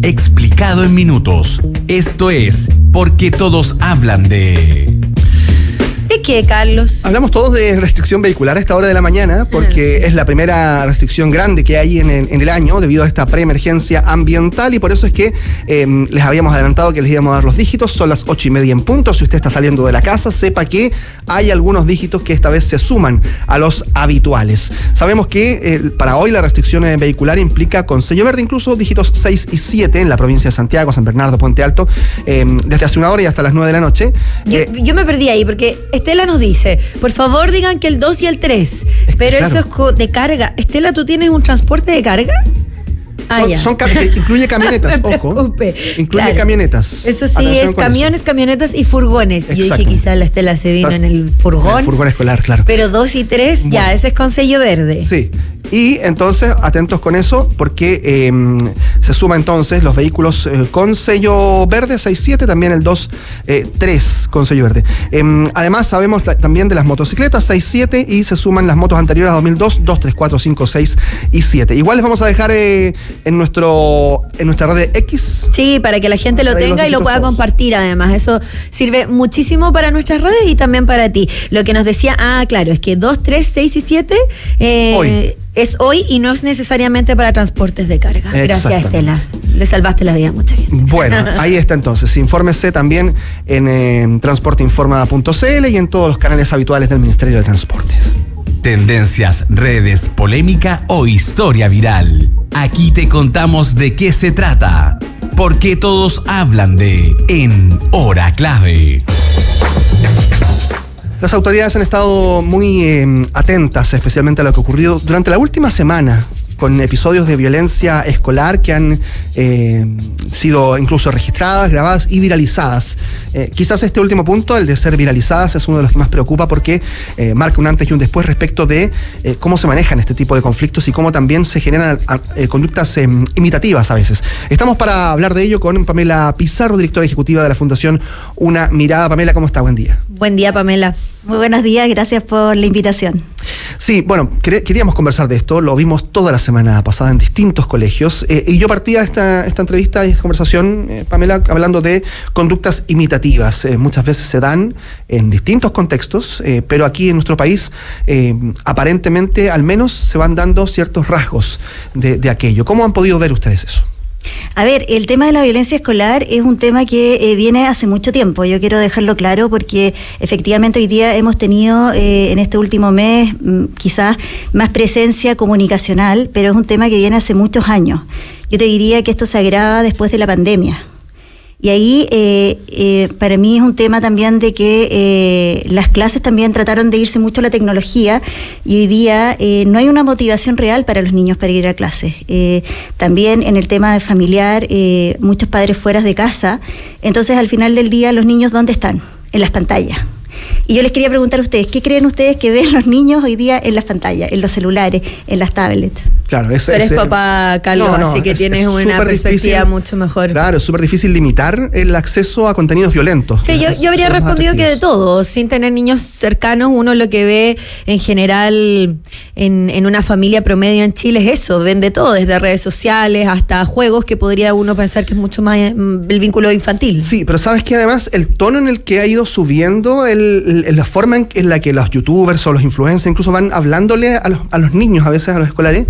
explicado en minutos. Esto es Porque Todos Hablan de... ¿De qué, Carlos? Hablamos todos de restricción vehicular a esta hora de la mañana porque es la primera restricción grande que hay en el año debido a esta preemergencia ambiental, y por eso es que les habíamos adelantado que les íbamos a dar los dígitos. Son las 8:30 en punto. Si usted está saliendo de la casa, sepa que hay algunos dígitos que esta vez se suman a los habituales. Sabemos que para hoy la restricción vehicular implica con sello verde incluso dígitos 6 y 7 en la provincia de Santiago, San Bernardo, Puente Alto, desde hace una hora y hasta las 9 de la noche. Yo me perdí ahí porque Estela nos dice, por favor digan que el 2 y el 3, pero claro, eso es de carga. Estela, ¿tú tienes un transporte de carga? Incluye camionetas, ojo. Incluye camionetas. Eso sí, es camiones, camionetas y furgones. Exacto. Yo dije, quizás la Estela se vino en el furgón. El furgón escolar, claro. Pero 2 y 3, bueno, ya, ese es con sello verde. Sí. Y entonces, atentos con eso, porque se suma entonces los vehículos con sello verde, 6-7, también el 2-3 con sello verde. Además, sabemos también de las motocicletas, 6-7, y se suman las motos anteriores a 2002, 2, 3, 4, 5, 6 y 7. Igual les vamos a dejar en nuestra red de X. Sí, para que la gente lo tenga y lo pueda compartir, además. Eso sirve muchísimo para nuestras redes y también para ti. Lo que nos decía, claro, es que 2, 3, 6 y 7... hoy. Es hoy y no es necesariamente para transportes de carga. Gracias, Estela. Le salvaste la vida a mucha gente. Bueno, ahí está entonces. Infórmese también en transporteinforma.cl y en todos los canales habituales del Ministerio de Transportes. Tendencias, redes, polémica o historia viral. Aquí te contamos de qué se trata. Porque todos hablan de En Hora Clave. Las autoridades han estado muy atentas, especialmente a lo que ocurrió durante la última semana, con episodios de violencia escolar que han sido incluso registradas, grabadas y viralizadas. Quizás este último punto, el de ser viralizadas, es uno de los que más preocupa porque marca un antes y un después respecto de cómo se manejan este tipo de conflictos y cómo también se generan conductas imitativas a veces. Estamos para hablar de ello con Pamela Pizarro, directora ejecutiva de la Fundación Una Mirada. Pamela, ¿cómo está? Buen día. Buen día, Pamela. Muy buenos días, gracias por la invitación. Sí, bueno, queríamos conversar de esto, lo vimos toda la semana pasada en distintos colegios, y yo partía esta entrevista y esta conversación, Pamela, hablando de conductas imitativas. Muchas veces se dan en distintos contextos, pero aquí en nuestro país aparentemente al menos se van dando ciertos rasgos de aquello. ¿Cómo han podido ver ustedes eso? A ver, el tema de la violencia escolar es un tema que viene hace mucho tiempo. Yo quiero dejarlo claro porque efectivamente hoy día hemos tenido en este último mes quizás más presencia comunicacional, pero es un tema que viene hace muchos años. Yo te diría que esto se agrava después de la pandemia. Y ahí para mí es un tema también de que las clases también trataron de irse mucho a la tecnología y hoy día no hay una motivación real para los niños para ir a clases. También en el tema familiar, muchos padres fuera de casa, entonces al final del día los niños ¿dónde están? En las pantallas. Y yo les quería preguntar a ustedes, ¿qué creen ustedes que ven los niños hoy día en las pantallas, en los celulares, en las tablets? Claro, tú eres papá, Carlos, así que tienes una perspectiva mucho mejor. Claro, es súper difícil limitar el acceso a contenidos violentos. Sí, yo habría respondido que de todo. Sin tener niños cercanos, uno lo que ve en general en una familia promedio en Chile es eso. Ven de todo, desde redes sociales hasta juegos que podría uno pensar que es mucho más el vínculo infantil. Sí, pero sabes que además el tono en el que ha ido subiendo, la forma en la que los youtubers o los influencers incluso van hablándole a los niños, a veces a los escolares,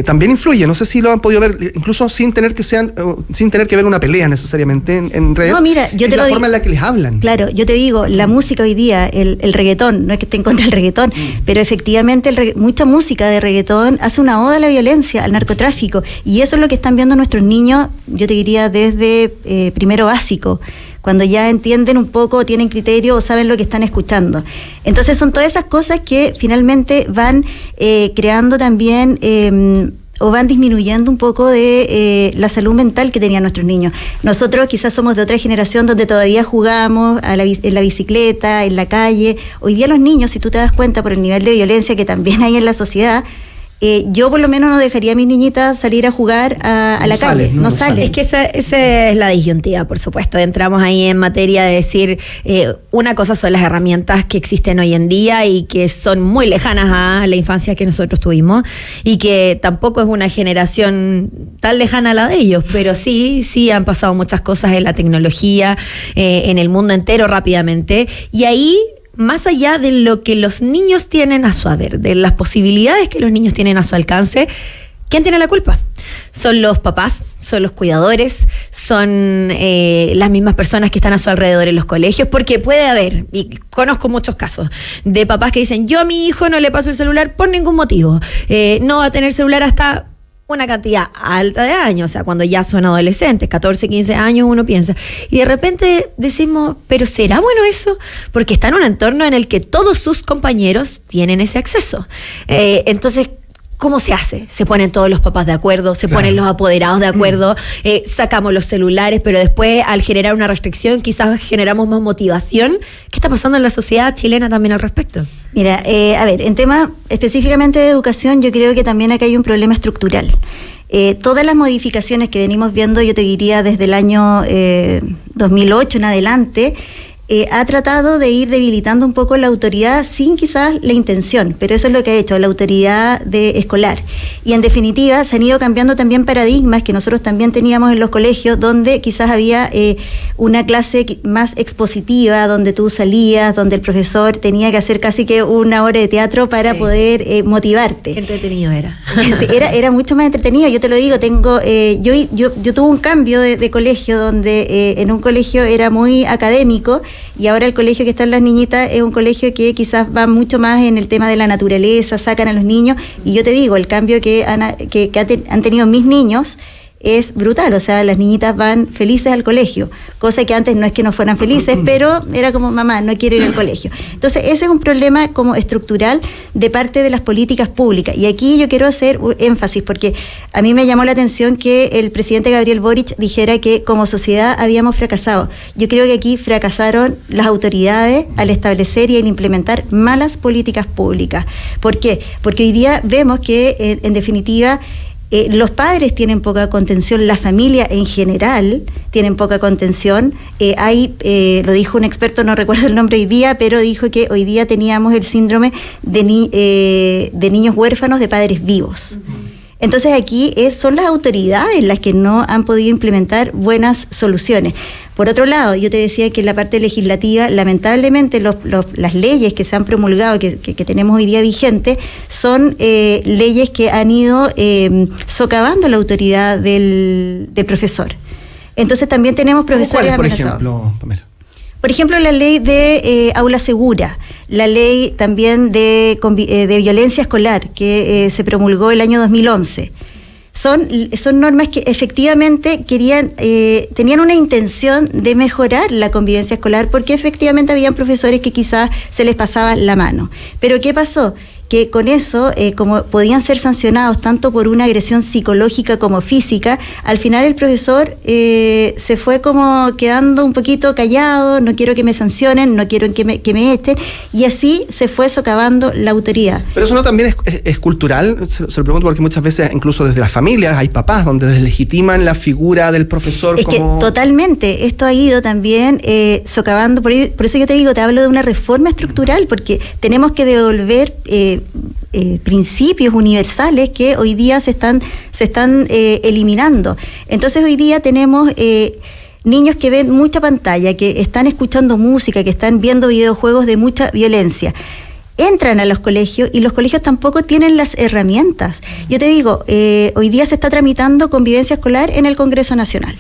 también influye. No sé si lo han podido ver, incluso sin tener que ver una pelea necesariamente en redes. No, mira, yo te la forma en la que les hablan. Claro, yo te digo, la música hoy día, el reggaetón, no es que esté en contra del reggaetón, pero efectivamente mucha música de reggaetón hace una oda a la violencia, al narcotráfico, y eso es lo que están viendo nuestros niños, yo te diría desde primero básico, cuando ya entienden un poco, tienen criterio o saben lo que están escuchando. Entonces son todas esas cosas que finalmente van creando también o van disminuyendo un poco de la salud mental que tenían nuestros niños. Nosotros quizás somos de otra generación donde todavía jugamos en la bicicleta, en la calle. Hoy día los niños, si tú te das cuenta por el nivel de violencia que también hay en la sociedad, yo por lo menos no dejaría a mis niñitas salir a jugar a la calle, no sale. Es que esa es la disyuntiva, por supuesto. Entramos ahí en materia de decir, una cosa son las herramientas que existen hoy en día y que son muy lejanas a la infancia que nosotros tuvimos, y que tampoco es una generación tan lejana a la de ellos, pero sí han pasado muchas cosas en la tecnología, en el mundo entero rápidamente, y ahí, más allá de lo que los niños tienen a su haber, de las posibilidades que los niños tienen a su alcance, ¿quién tiene la culpa? Son los papás, son los cuidadores, son las mismas personas que están a su alrededor en los colegios, porque puede haber, y conozco muchos casos, de papás que dicen, yo a mi hijo no le paso el celular por ningún motivo, no va a tener celular hasta una cantidad alta de años, o sea, cuando ya son adolescentes, 14, 15 años, uno piensa, y de repente decimos, ¿pero será bueno eso? Porque está en un entorno en el que todos sus compañeros tienen ese acceso. Entonces, ¿cómo se hace? Se ponen todos los papás de acuerdo, se ponen los apoderados de acuerdo, sacamos los celulares, pero después, al generar una restricción, quizás generamos más motivación. ¿Qué está pasando en la sociedad chilena también al respecto? Mira, a ver, en tema específicamente de educación, yo creo que también acá hay un problema estructural. Todas las modificaciones que venimos viendo, yo te diría desde el año 2008 en adelante, ha tratado de ir debilitando un poco la autoridad sin quizás la intención, pero eso es lo que ha hecho la autoridad escolar. Y en definitiva se han ido cambiando también paradigmas que nosotros también teníamos en los colegios, donde quizás había una clase más expositiva, donde tú salías, donde el profesor tenía que hacer casi que una hora de teatro para poder motivarte. Qué entretenido era. Era mucho más entretenido, yo te lo digo, yo tuve un cambio de colegio donde en un colegio era muy académico, y ahora el colegio que están las niñitas es un colegio que quizás va mucho más en el tema de la naturaleza, sacan a los niños, y yo te digo, el cambio que han tenido mis niños es brutal, o sea, las niñitas van felices al colegio, cosa que antes no es que no fueran felices, pero era como, mamá, no quiero ir al colegio. Entonces, ese es un problema como estructural de parte de las políticas públicas, y aquí yo quiero hacer énfasis, porque a mí me llamó la atención que el presidente Gabriel Boric dijera que como sociedad habíamos fracasado. Yo creo que aquí fracasaron las autoridades al establecer y al implementar malas políticas públicas. ¿Por qué? Porque hoy día vemos que, en definitiva, los padres tienen poca contención, la familia en general tienen poca contención. Lo dijo un experto, no recuerdo el nombre hoy día, pero dijo que hoy día teníamos el síndrome de niños huérfanos de padres vivos. Entonces aquí son las autoridades las que no han podido implementar buenas soluciones. Por otro lado, yo te decía que en la parte legislativa, lamentablemente las leyes que se han promulgado, que tenemos hoy día vigentes, son leyes que han ido socavando la autoridad del profesor. Entonces también tenemos profesores amenazados. ¿Cuál, por ejemplo, Pamela? Por ejemplo, la ley de aula segura, la ley también de violencia escolar que se promulgó el año 2011. Son normas que efectivamente tenían una intención de mejorar la convivencia escolar, porque efectivamente habían profesores que quizás se les pasaba la mano. Pero ¿qué pasó? Que con eso, como podían ser sancionados tanto por una agresión psicológica como física, al final el profesor se fue como quedando un poquito callado, no quiero que me sancionen, no quiero que me echen, y así se fue socavando la autoridad. Pero eso no también es cultural, se lo pregunto porque muchas veces incluso desde las familias hay papás donde deslegitiman la figura del profesor. Es como... que totalmente, esto ha ido también socavando, por eso yo te hablo de una reforma estructural, porque tenemos que devolver principios universales que hoy día se están eliminando. Entonces hoy día tenemos niños que ven mucha pantalla, que están escuchando música, que están viendo videojuegos de mucha violencia. Entran a los colegios y los colegios tampoco tienen las herramientas. Yo te digo, hoy día se está tramitando convivencia escolar en el Congreso Nacional.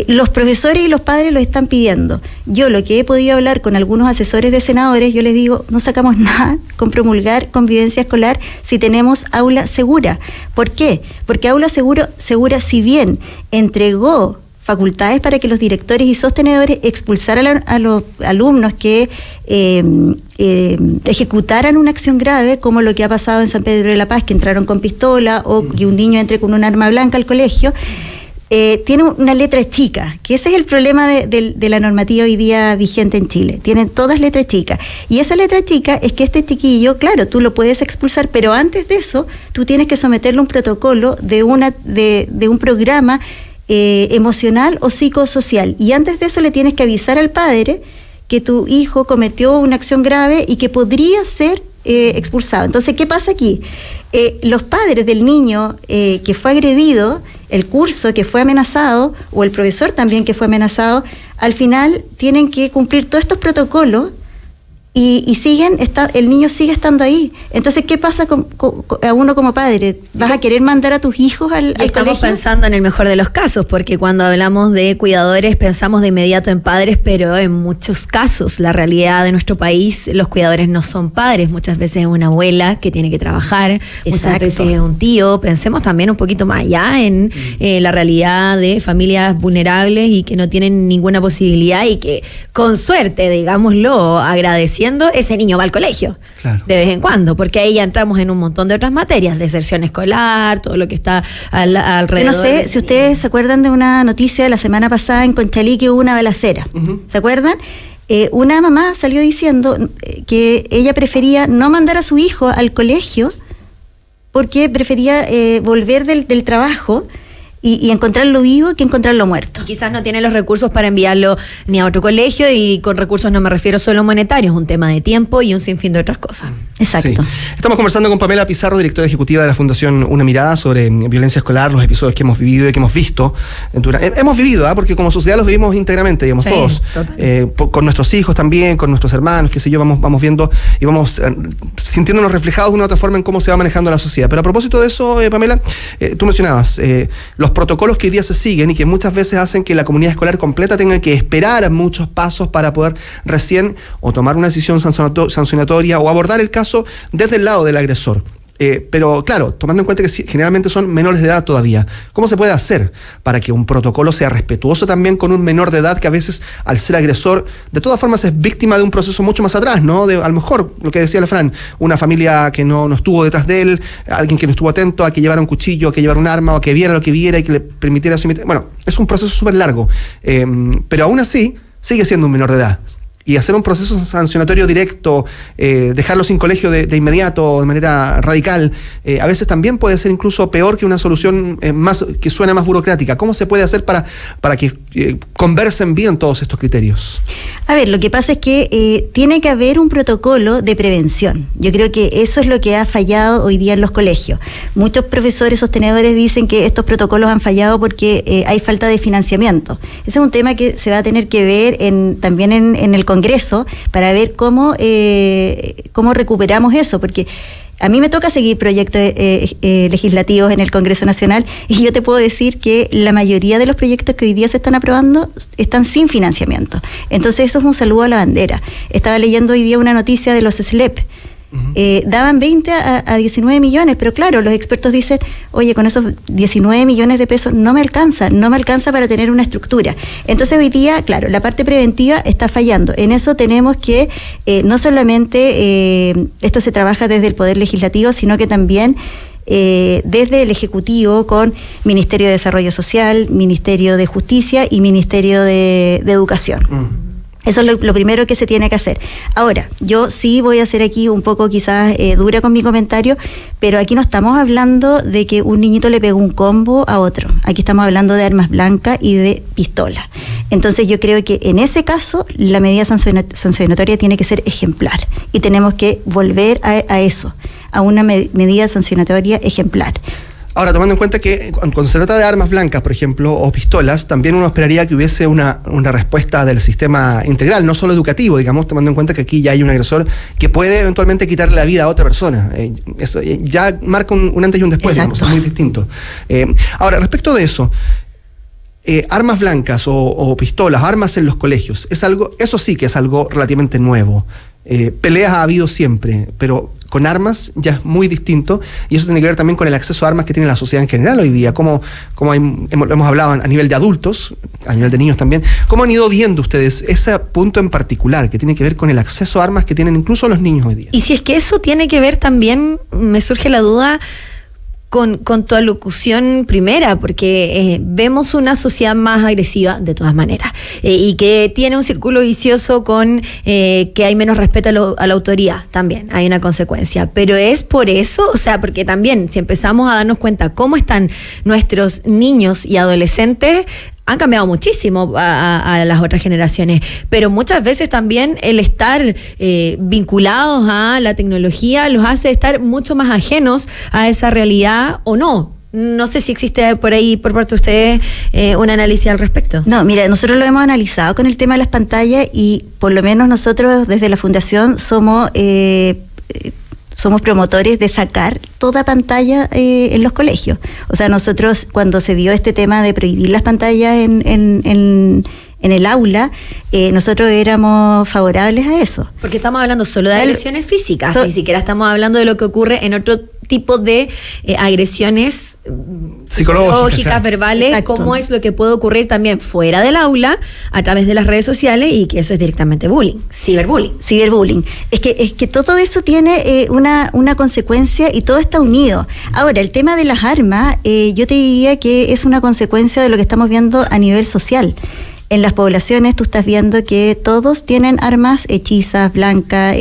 Los profesores y los padres lo están pidiendo. Yo lo que he podido hablar con algunos asesores de senadores, yo les digo, no sacamos nada con promulgar convivencia escolar si tenemos aula segura. ¿Por qué? Porque aula segura, si bien entregó facultades para que los directores y sostenedores expulsaran a los alumnos que ejecutaran una acción grave, como lo que ha pasado en San Pedro de la Paz, que entraron con pistola o que un niño entre con un arma blanca al colegio, tiene una letra chica, que ese es el problema de la normativa hoy día vigente en Chile. Tienen todas letras chicas. Y esa letra chica es que este chiquillo, claro, tú lo puedes expulsar, pero antes de eso, tú tienes que someterle un protocolo de un programa emocional o psicosocial. Y antes de eso le tienes que avisar al padre que tu hijo cometió una acción grave y que podría ser expulsado. Entonces, ¿qué pasa aquí? Los padres del niño que fue agredido, el curso que fue amenazado, o el profesor también que fue amenazado, al final tienen que cumplir todos estos protocolos y el niño sigue estando ahí. Entonces, ¿qué pasa a uno como padre? ¿Vas a querer mandar a tus hijos al colegio? Estamos pensando en el mejor de los casos, porque cuando hablamos de cuidadores pensamos de inmediato en padres, pero en muchos casos la realidad de nuestro país, los cuidadores no son padres, muchas veces es una abuela que tiene que trabajar, muchas veces es un tío. Pensemos también un poquito más allá en la realidad de familias vulnerables y que no tienen ninguna posibilidad y que con suerte, digámoslo, agradeciendo, ese niño va al colegio, claro, de vez en cuando, porque ahí ya entramos en un montón de otras materias, deserción escolar, todo lo que está alrededor. Yo no sé si ustedes se acuerdan de una noticia de la semana pasada en Conchalí, que hubo una balacera. ¿Se acuerdan? Una mamá salió diciendo que ella prefería no mandar a su hijo al colegio porque prefería volver del trabajo y encontrarlo vivo que encontrarlo muerto. Y quizás no tiene los recursos para enviarlo ni a otro colegio, y con recursos no me refiero solo monetarios, es un tema de tiempo y un sinfín de otras cosas. Exacto. Sí. Estamos conversando con Pamela Pizarro, directora ejecutiva de la Fundación Una Mirada, sobre violencia escolar, los episodios que hemos vivido y que hemos visto. Hemos vivido, porque como sociedad los vivimos íntegramente, digamos, sí, todos. Con nuestros hijos también, con nuestros hermanos, qué sé yo, vamos viendo y vamos sintiéndonos reflejados de una u otra forma en cómo se va manejando la sociedad. Pero a propósito de eso, Pamela, tú mencionabas los protocolos que hoy día se siguen y que muchas veces hacen que la comunidad escolar completa tenga que esperar muchos pasos para poder recién o tomar una decisión sancionatoria o abordar el caso desde el lado del agresor. Pero claro, tomando en cuenta que generalmente son menores de edad todavía, ¿cómo se puede hacer para que un protocolo sea respetuoso también con un menor de edad que a veces, al ser agresor, de todas formas es víctima de un proceso mucho más atrás, ¿no? A lo mejor, lo que decía la Fran, una familia que no estuvo detrás de él, alguien que no estuvo atento a que llevara un cuchillo, a que llevara un arma, o a que viera lo que viera y que le permitiera su... Bueno, es un proceso súper largo, pero aún así sigue siendo un menor de edad. Y hacer un proceso sancionatorio directo, dejarlo sin colegio de inmediato, de manera radical, a veces también puede ser incluso peor que una solución que suena más burocrática. ¿Cómo se puede hacer para que conversen bien todos estos criterios? A ver, lo que pasa es que tiene que haber un protocolo de prevención. Yo creo que eso es lo que ha fallado hoy día en los colegios. Muchos profesores sostenedores dicen que estos protocolos han fallado porque hay falta de financiamiento. Ese es un tema que se va a tener que ver también en el Congreso, para ver cómo recuperamos eso, porque a mí me toca seguir proyectos legislativos en el Congreso Nacional, y yo te puedo decir que la mayoría de los proyectos que hoy día se están aprobando están sin financiamiento. Entonces eso es un saludo a la bandera. Estaba leyendo hoy día una noticia de los SLEP. Daban 20 a 19 millones, pero claro, los expertos dicen, oye, con esos 19 millones de pesos no me alcanza para tener una estructura. Entonces hoy día, claro, la parte preventiva está fallando. En eso tenemos que, no solamente esto se trabaja desde el Poder Legislativo, sino que también desde el Ejecutivo, con Ministerio de Desarrollo Social, Ministerio de Justicia y Ministerio de Educación. Eso es lo primero que se tiene que hacer. Ahora, yo sí voy a ser aquí un poco quizás dura con mi comentario, pero aquí no estamos hablando de que un niñito le pegó un combo a otro. Aquí estamos hablando de armas blancas y de pistola. Entonces yo creo que en ese caso la medida sancionatoria tiene que ser ejemplar y tenemos que volver a eso, a una medida sancionatoria ejemplar. Ahora, tomando en cuenta que cuando se trata de armas blancas, por ejemplo, o pistolas, también uno esperaría que hubiese una respuesta del sistema integral, no solo educativo, digamos, tomando en cuenta que aquí ya hay un agresor que puede eventualmente quitarle la vida a otra persona. Eso ya marca un antes y un después, digamos, es muy distinto. Ahora, respecto de eso, armas blancas o pistolas, armas en los colegios, eso sí que es algo relativamente nuevo. Peleas ha habido siempre, pero con armas ya es muy distinto, y eso tiene que ver también con el acceso a armas que tiene la sociedad en general hoy día, como hemos hablado a nivel de adultos, a nivel de niños también. ¿Cómo han ido viendo ustedes ese punto en particular que tiene que ver con el acceso a armas que tienen incluso los niños hoy día? Y si es que eso tiene que ver también, me surge la duda, con tu alocución primera, porque vemos una sociedad más agresiva de todas maneras, y que tiene un círculo vicioso con que hay menos respeto a la autoridad, también hay una consecuencia, pero es por eso, o sea, porque también si empezamos a darnos cuenta cómo están nuestros niños y adolescentes, han cambiado muchísimo a las otras generaciones, pero muchas veces también el estar vinculados a la tecnología los hace estar mucho más ajenos a esa realidad o no. No sé si existe por ahí, por parte de ustedes, un análisis al respecto. No, mira, nosotros lo hemos analizado con el tema de las pantallas y por lo menos nosotros desde la Fundación somos promotores de sacar toda pantalla en los colegios. O sea, nosotros cuando se vio este tema de prohibir las pantallas en el aula, nosotros éramos favorables a eso. Porque estamos hablando solo de agresiones físicas, ni siquiera estamos hablando de lo que ocurre en otro tipo de agresiones psicológicas, verbales. Exacto. Cómo es lo que puede ocurrir también fuera del aula a través de las redes sociales, y que eso es directamente bullying, ciberbullying. Es que todo eso tiene una consecuencia y todo está unido. Ahora, el tema de las armas, yo te diría que es una consecuencia de lo que estamos viendo a nivel social. En las poblaciones tú estás viendo que todos tienen armas hechizas, blancas,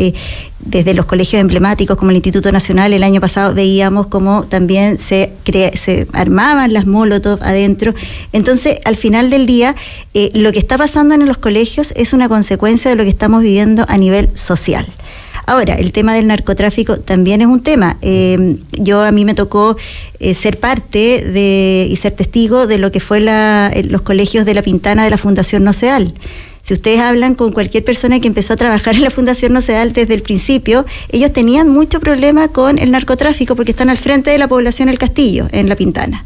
desde los colegios emblemáticos como el Instituto Nacional. El año pasado veíamos cómo también se armaban las molotov adentro. Entonces, al final del día, lo que está pasando en los colegios es una consecuencia de lo que estamos viviendo a nivel social. Ahora, el tema del narcotráfico también es un tema. A mí me tocó ser parte y ser testigo de lo que fue los colegios de La Pintana de la Fundación Nocedal. Si ustedes hablan con cualquier persona que empezó a trabajar en la Fundación Nocedal desde el principio, ellos tenían mucho problema con el narcotráfico porque están al frente de la población El Castillo, en La Pintana.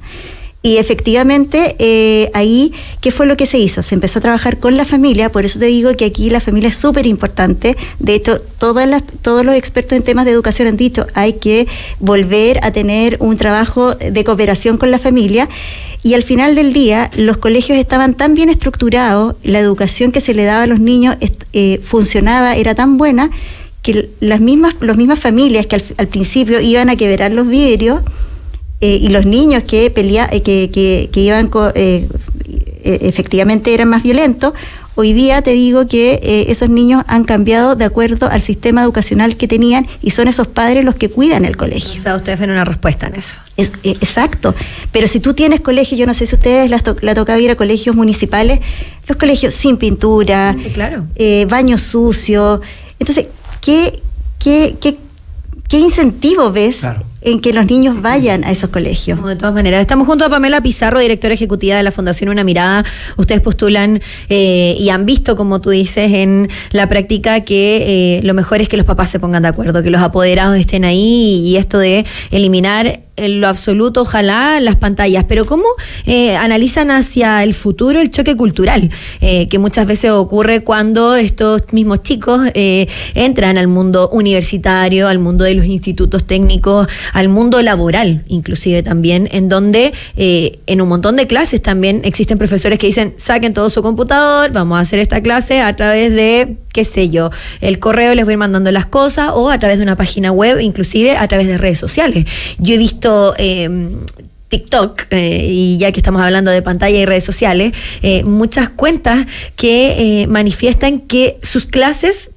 Y efectivamente, ahí, ¿qué fue lo que se hizo? Se empezó a trabajar con la familia, por eso te digo que aquí la familia es súper importante. De hecho, todos los expertos en temas de educación han dicho, hay que volver a tener un trabajo de cooperación con la familia. Y al final del día, los colegios estaban tan bien estructurados, la educación que se le daba a los niños funcionaba, era tan buena, que las mismas familias que al principio iban a quebrar los vidrios, y los niños que iban efectivamente eran más violentos, hoy día te digo que esos niños han cambiado de acuerdo al sistema educacional que tenían, y son esos padres los que cuidan el colegio. O sea, ustedes ven una respuesta en eso. Exacto, pero si tú tienes colegios, yo no sé si ustedes la tocaba ir a colegios municipales, los colegios sin pintura, sí, claro. Baños sucios, entonces, ¿qué incentivo ves? Claro. En que los niños vayan a esos colegios. De todas maneras, estamos junto a Pamela Pizarro, directora ejecutiva de la Fundación Una Mirada. Ustedes postulan y han visto, como tú dices, en la práctica que lo mejor es que los papás se pongan de acuerdo, que los apoderados estén ahí, y esto de eliminar en lo absoluto, ojalá, las pantallas. Pero ¿cómo analizan hacia el futuro el choque cultural? Que muchas veces ocurre cuando estos mismos chicos entran al mundo universitario, al mundo de los institutos técnicos, al mundo laboral, inclusive también, en donde en un montón de clases también existen profesores que dicen, saquen todo su computador, vamos a hacer esta clase a través de, qué sé yo, el correo, les voy a ir mandando las cosas, o a través de una página web, inclusive a través de redes sociales. Yo he visto TikTok, y ya que estamos hablando de pantalla y redes sociales, muchas cuentas que manifiestan que sus clases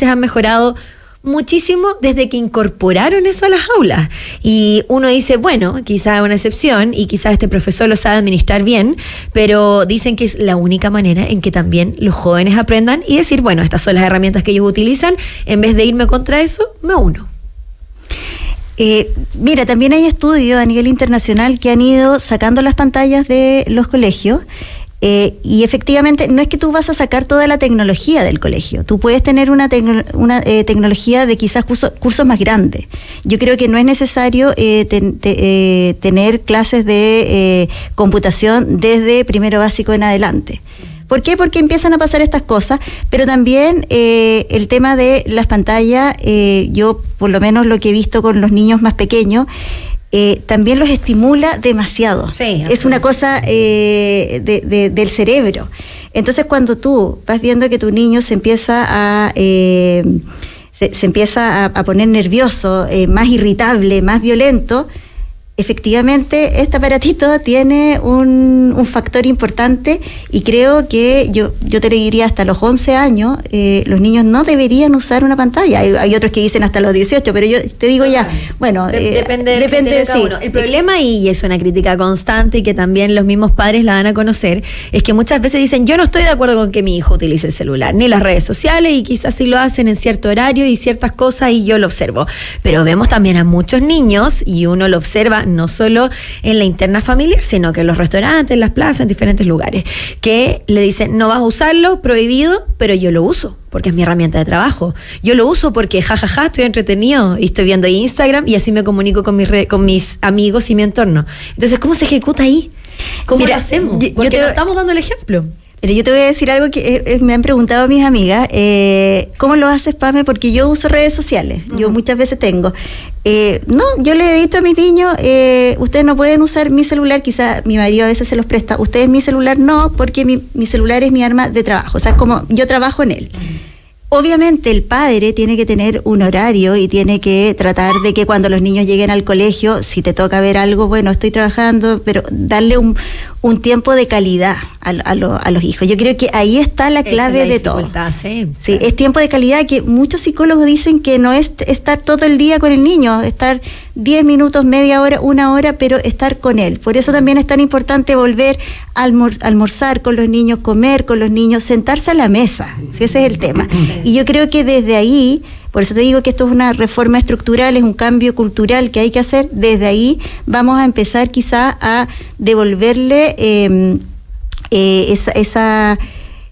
han mejorado muchísimo desde que incorporaron eso a las aulas. Y uno dice, bueno, quizás es una excepción y quizás este profesor lo sabe administrar bien, pero dicen que es la única manera en que también los jóvenes aprendan y decir, bueno, estas son las herramientas que ellos utilizan, en vez de irme contra eso, me uno. Mira, también hay estudios a nivel internacional que han ido sacando las pantallas de los colegios. Y efectivamente, no es que tú vas a sacar toda la tecnología del colegio. Tú puedes tener una tecnología de quizás cursos más grandes. Yo creo que no es necesario tener clases de computación desde primero básico en adelante. ¿Por qué? Porque empiezan a pasar estas cosas, pero también el tema de las pantallas, yo por lo menos lo que he visto con los niños más pequeños, también los estimula demasiado. Sí, es una cosa del cerebro. Entonces, cuando tú vas viendo que tu niño se empieza a poner nervioso, más irritable, más violento, efectivamente este aparatito tiene un factor importante y creo que yo te le diría hasta los 11 años los niños no deberían usar una pantalla. Hay otros que dicen hasta los 18, pero yo te digo ya, bueno, depende de cada uno. El problema, y es una crítica constante y que también los mismos padres la dan a conocer, es que muchas veces dicen, yo no estoy de acuerdo con que mi hijo utilice el celular, ni las redes sociales, y quizás sí lo hacen en cierto horario y ciertas cosas, y yo lo observo. Pero vemos también a muchos niños, y uno lo observa no solo en la interna familiar, sino que en los restaurantes, en las plazas, en diferentes lugares, que le dicen, no vas a usarlo, prohibido, pero yo lo uso porque es mi herramienta de trabajo. Yo lo uso porque jajaja, estoy entretenido y estoy viendo Instagram y así me comunico con mis amigos y mi entorno. Entonces, ¿cómo se ejecuta ahí? ¿Cómo lo hacemos? Porque no estamos dando el ejemplo. Pero yo te voy a decir algo que me han preguntado mis amigas, ¿cómo lo haces, Pame? Porque yo uso redes sociales, yo muchas veces tengo. No, yo le he dicho a mis niños, ustedes no pueden usar mi celular, quizá mi marido a veces se los presta, ustedes mi celular no, porque mi celular es mi arma de trabajo, o sea, es como yo trabajo en él. Obviamente el padre tiene que tener un horario y tiene que tratar de que cuando los niños lleguen al colegio, si te toca ver algo, bueno, estoy trabajando, pero darle un tiempo de calidad a los hijos. Yo creo que ahí está la clave de todo. Sí, es tiempo de calidad, que muchos psicólogos dicen que no es estar todo el día con el niño, estar 10 minutos, media hora, una hora, pero estar con él. Por eso también es tan importante volver a almorzar con los niños, comer con los niños, sentarse a la mesa, si ese es el tema. Y yo creo que desde ahí, por eso te digo que esto es una reforma estructural, es un cambio cultural que hay que hacer. Desde ahí vamos a empezar quizá a devolverle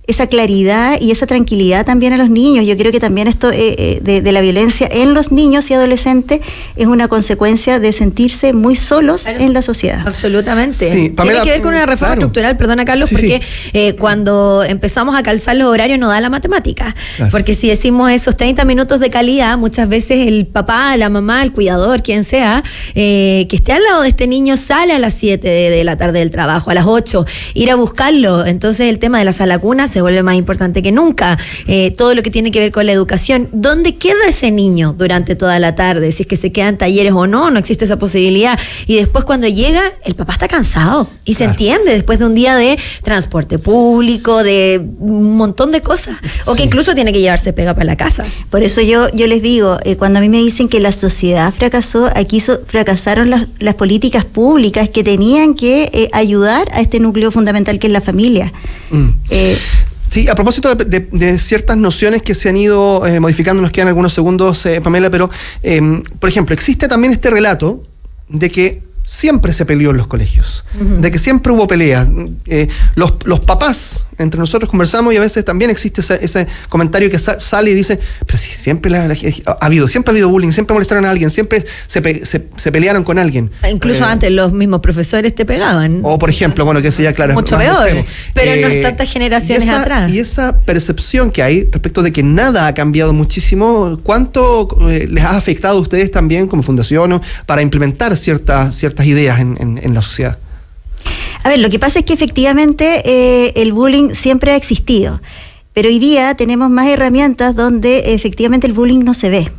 esa claridad y esa tranquilidad también a los niños. Yo creo que también esto de la violencia en los niños y adolescentes es una consecuencia de sentirse muy solos en la sociedad. Absolutamente. Sí, Pamela, tiene que ver con una reforma estructural, perdona Carlos, porque cuando empezamos a calzar los horarios no da la matemática. Claro. Porque si decimos esos 30 minutos de calidad, muchas veces el papá, la mamá, el cuidador, quien sea, que esté al lado de este niño sale a las 7 de la tarde del trabajo, a las 8, ir a buscarlo. Entonces el tema de la sala cuna se vuelve más importante que nunca. Todo lo que tiene que ver con la educación. ¿Dónde queda ese niño durante toda la tarde? Si es que se quedan talleres o no existe esa posibilidad. Y después cuando llega, el papá está cansado. Y se entiende después de un día de transporte público, de un montón de cosas. O que incluso tiene que llevarse pega para la casa. Por eso yo les digo, cuando a mí me dicen que la sociedad fracasó, aquí fracasaron las políticas públicas que tenían que ayudar a este núcleo fundamental que es la familia. Sí, a propósito de ciertas nociones que se han ido modificando, nos quedan algunos segundos, Pamela, pero, por ejemplo, existe también este relato de que siempre se peleó en los colegios, de que siempre hubo peleas. Los papás, entre nosotros conversamos y a veces también existe ese comentario que sale y dice, pero si siempre ha habido bullying, siempre molestaron a alguien, siempre se pelearon con alguien. Incluso antes los mismos profesores te pegaban. O por ejemplo, bueno, que eso ya claro. Mucho peor, pero no es tantas generaciones atrás. Y esa percepción que hay respecto de que nada ha cambiado muchísimo, ¿cuánto les ha afectado a ustedes también como fundación para implementar ciertas ideas en la sociedad? A ver, lo que pasa es que efectivamente el bullying siempre ha existido, pero hoy día tenemos más herramientas donde efectivamente el bullying no se ve.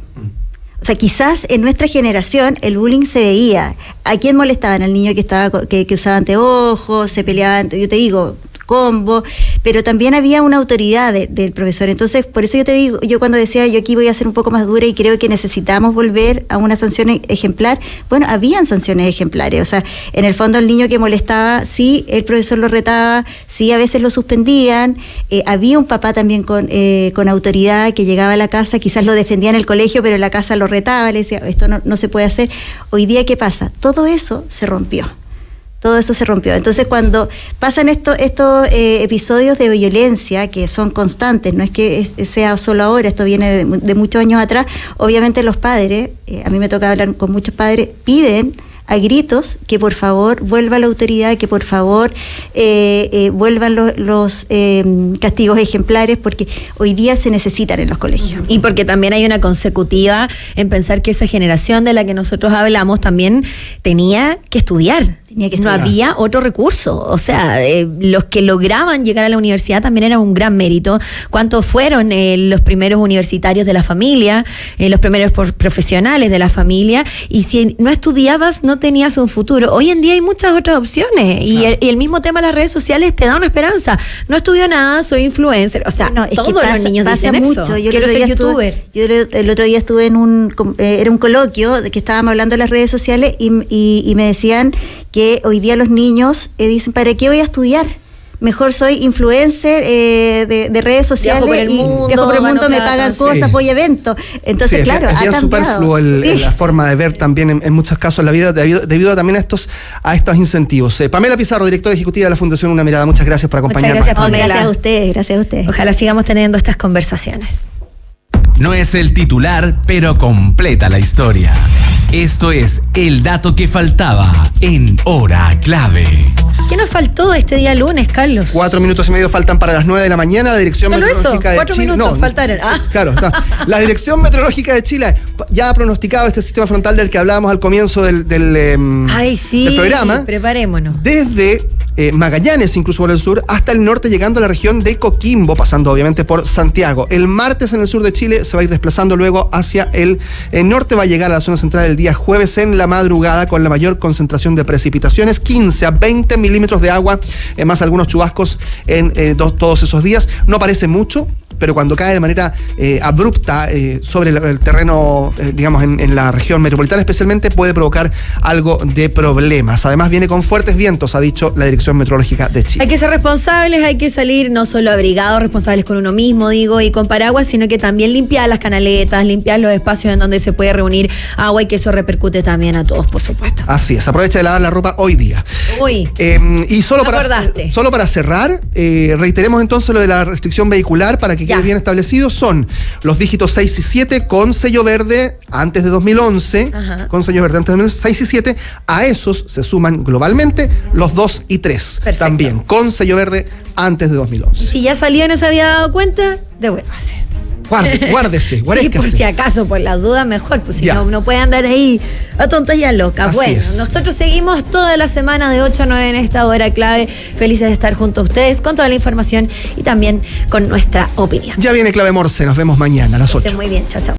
O sea, quizás en nuestra generación el bullying se veía. ¿A quién molestaban? Al niño que usaba anteojos, se peleaban, yo te digo, combo, pero también había una autoridad del profesor. Entonces, por eso yo te digo, yo cuando decía, yo aquí voy a ser un poco más dura y creo que necesitamos volver a una sanción ejemplar, bueno, habían sanciones ejemplares. O sea, en el fondo el niño que molestaba, sí, el profesor lo retaba, sí, a veces lo suspendían, había un papá también con autoridad que llegaba a la casa, quizás lo defendía en el colegio, pero en la casa lo retaba, le decía, esto no se puede hacer. Hoy día, ¿qué pasa? Todo eso se rompió. Todo eso se rompió. Entonces, cuando pasan estos episodios de violencia que son constantes, no es que sea solo ahora, esto viene de muchos años atrás, obviamente los padres, a mí me toca hablar con muchos padres, piden a gritos que por favor vuelva la autoridad, que por favor vuelvan los castigos ejemplares, porque hoy día se necesitan en los colegios. Y porque también hay una consecutiva en pensar que esa generación de la que nosotros hablamos también tenía que estudiar. no había otro recurso. O sea, los que lograban llegar a la universidad también era un gran mérito. ¿Cuántos fueron los primeros universitarios de la familia, los primeros profesionales de la familia? Y si no estudiabas, no tenías un futuro. Hoy en día hay muchas otras opciones. Y el mismo tema de las redes sociales te da una esperanza. No estudio nada, soy influencer. O sea, todos los niños dicen mucho. eso. Yo quiero ser youtuber. Yo el otro día estuve era un coloquio que estábamos hablando de las redes sociales y me decían que hoy día los niños dicen, ¿para qué voy a estudiar? Mejor soy influencer de redes sociales, viajo por el mundo, me pagan cosas, voy a eventos. Entonces, claro, es bien superfluo la forma de ver también en muchos casos la vida debido también a estos incentivos. Pamela Pizarro, directora ejecutiva de la Fundación Una Mirada, muchas gracias por acompañarnos. Muchas gracias, Pamela. Gracias a ustedes. Ojalá sigamos teniendo estas conversaciones. No es el titular, pero completa la historia. Esto es el dato que faltaba en Hora Clave. ¿Qué nos faltó este día lunes, Carlos? 4 minutos y medio faltan para las 9 de la mañana. La Dirección Meteorológica de Chile. 4 minutos faltaron. Claro, la Dirección Meteorológica de Chile ya ha pronosticado este sistema frontal del que hablábamos al comienzo del programa. Preparémonos. Desde Magallanes, incluso por el sur, hasta el norte, llegando a la región de Coquimbo, pasando obviamente por Santiago. El martes en el sur de Chile se va a ir desplazando luego hacia el norte, va a llegar a la zona central el día jueves en la madrugada con la mayor concentración de precipitaciones, 15 a 20 milímetros de agua, más algunos chubascos en todos esos días. No parece mucho, pero cuando cae de manera abrupta sobre el terreno, digamos, en la región metropolitana especialmente, puede provocar algo de problemas. Además, viene con fuertes vientos, ha dicho la Dirección Meteorológica de Chile. Hay que ser responsables, hay que salir no solo abrigados, responsables con uno mismo, y con paraguas, sino que también limpiar las canaletas, limpiar los espacios en donde se puede reunir agua y que eso repercute también a todos, por supuesto. Así es, aprovecha de lavar la ropa hoy día. Y solo para cerrar, reiteremos entonces lo de la restricción vehicular para que quede bien establecido. Son los dígitos 6 y 7 con sello verde antes de 2011, con sello verde antes de 2011, 6 y 7, a esos se suman globalmente los 2 y 3. Perfecto. También con sello verde antes de 2011. Y si ya salió y no se había dado cuenta, devuélvase. Guárdese. Sí, por si acaso, por las dudas, mejor, pues si no puede andar ahí a tonterías locas. Bueno, nosotros seguimos toda la semana de 8 a 9 en esta Hora Clave. Felices de estar junto a ustedes con toda la información y también con nuestra opinión. Ya viene Clave Morse, nos vemos mañana a las 8. Muy bien, chao, chao.